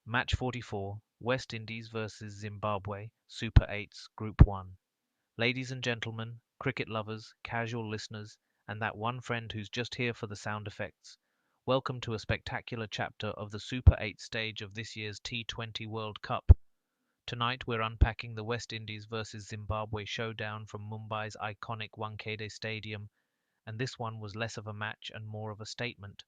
Match 44, West Indies versus Zimbabwe, Super 8's Group 1. Ladies and gentlemen, cricket lovers, casual listeners, and that one friend who's just here for the sound effects, welcome to a spectacular chapter of the Super 8 stage of this year's T20 World Cup. Tonight we're unpacking the West Indies versus Zimbabwe showdown from Mumbai's iconic Wankhede Stadium, and this one was less of a match and more of a statement.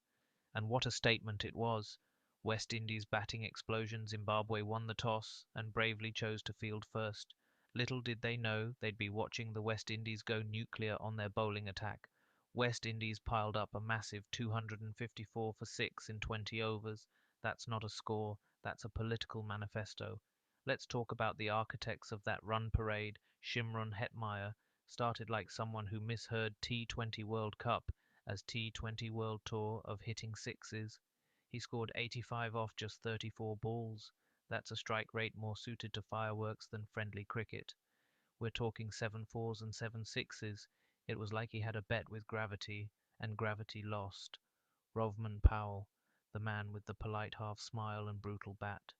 And what a statement it was! West Indies batting explosion, Zimbabwe won the toss and bravely chose to field first. Little did they know they'd be watching the West Indies go nuclear on their bowling attack. West Indies piled up a massive 254 for 6 in 20 overs. That's not a score, that's a political manifesto. Let's talk about the architects of that run parade. Shimron Hetmyer started like someone who misheard T20 World Cup as T20 World Tour of hitting sixes. He scored 85 off just 34 balls. That's a strike rate more suited to fireworks than friendly cricket. We're talking 7 4s and 7 6s. It was like he had a bet with gravity, and gravity lost. Rovman Powell, the man with the polite half smile and brutal bat.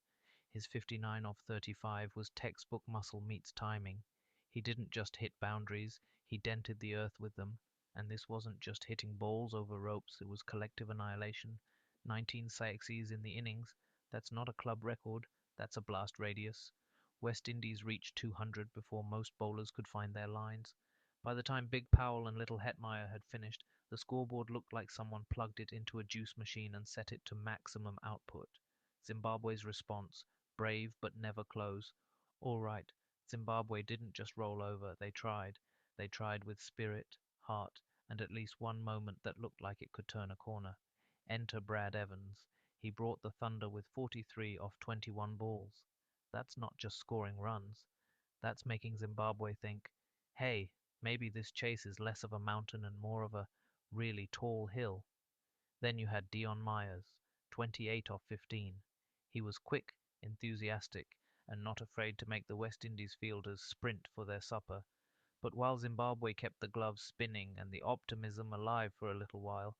His 59 off 35 was textbook muscle meets timing. He didn't just hit boundaries, he dented the earth with them. And this wasn't just hitting balls over ropes, it was collective annihilation. 19 sixes in the innings. That's not a club record, that's a blast radius. West Indies reached 200 before most bowlers could find their lines. By the time Big Powell and Little Hetmyer had finished, the scoreboard looked like someone plugged it into a juice machine and set it to maximum output. Zimbabwe's response, brave but never close. All right, Zimbabwe didn't just roll over, they tried. They tried with spirit, heart, and at least one moment that looked like it could turn a corner. Enter Brad Evans. He brought the thunder with 43 off 21 balls. That's not just scoring runs. That's making Zimbabwe think, hey, maybe this chase is less of a mountain and more of a really tall hill. Then you had Dion Myers, 28 off 15. He was quick, enthusiastic, and not afraid to make the West Indies fielders sprint for their supper. But while Zimbabwe kept the gloves spinning and the optimism alive for a little while,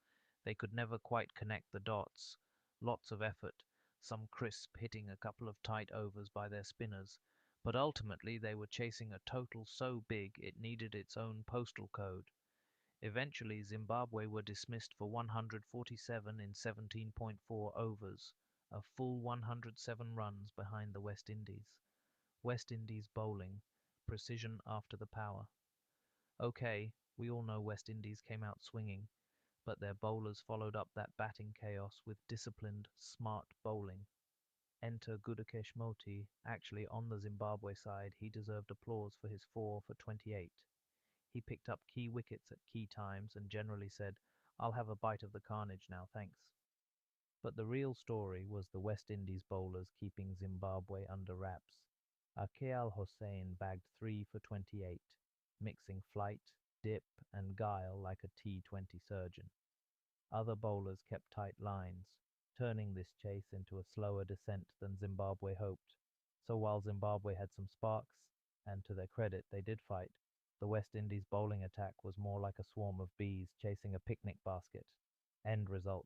they could never quite connect the dots. Lots of effort, some crisp hitting a couple of tight overs by their spinners, but ultimately they were chasing a total so big it needed its own postal code. Eventually Zimbabwe were dismissed for 147 in 17.4 overs, a full 107 runs behind the West Indies. West Indies bowling, precision after the power. Okay, we all know West Indies came out swinging, but their bowlers followed up that batting chaos with disciplined, smart bowling. Enter Gudakesh Moti. Actually, on the Zimbabwe side, he deserved applause for his 4 for 28. He picked up key wickets at key times and generally said, I'll have a bite of the carnage now, thanks. But the real story was the West Indies bowlers keeping Zimbabwe under wraps. Akeal Hossain bagged 3 for 28, mixing flight, dip, and guile like a T20 surgeon. Other bowlers kept tight lines, turning this chase into a slower descent than Zimbabwe hoped. So while Zimbabwe had some sparks, and to their credit they did fight, the West Indies bowling attack was more like a swarm of bees chasing a picnic basket. End result,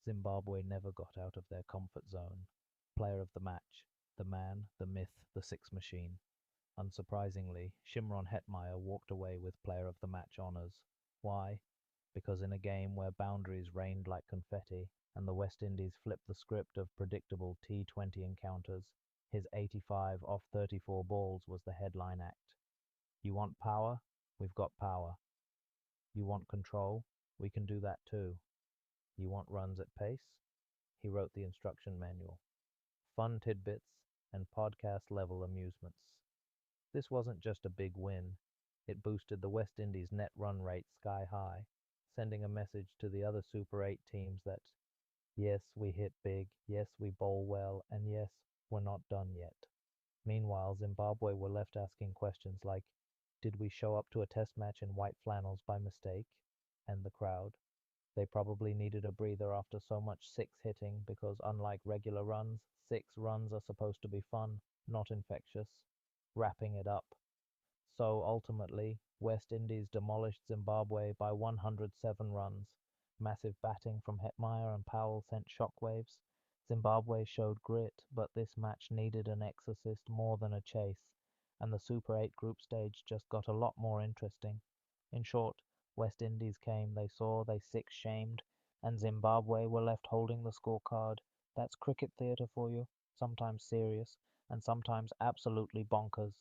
Zimbabwe never got out of their comfort zone. Player of the match, the man, the myth, the six machine. Unsurprisingly, Shimron Hetmyer walked away with Player of the Match honours. Why? Because in a game where boundaries rained like confetti and the West Indies flipped the script of predictable T20 encounters, his 85 off 34 balls was the headline act. You want power? We've got power. You want control? We can do that too. You want runs at pace? He wrote the instruction manual. Fun tidbits and podcast level amusements. This wasn't just a big win. It boosted the West Indies' net run rate sky high, sending a message to the other Super 8 teams that, yes, we hit big, yes, we bowl well, and yes, we're not done yet. Meanwhile, Zimbabwe were left asking questions like, did we show up to a test match in white flannels by mistake? And the crowd. They probably needed a breather after so much six hitting because, unlike regular runs, six runs are supposed to be fun, not infectious. Wrapping it up. So ultimately, West Indies demolished Zimbabwe by 107 runs. Massive batting from Hetmyer and Powell sent shockwaves. Zimbabwe showed grit, but this match needed an exorcist more than a chase, and the Super 8 group stage just got a lot more interesting. In short, West Indies came, they saw, they six shamed, and Zimbabwe were left holding the scorecard. That's cricket theatre for you, sometimes serious, and sometimes absolutely bonkers.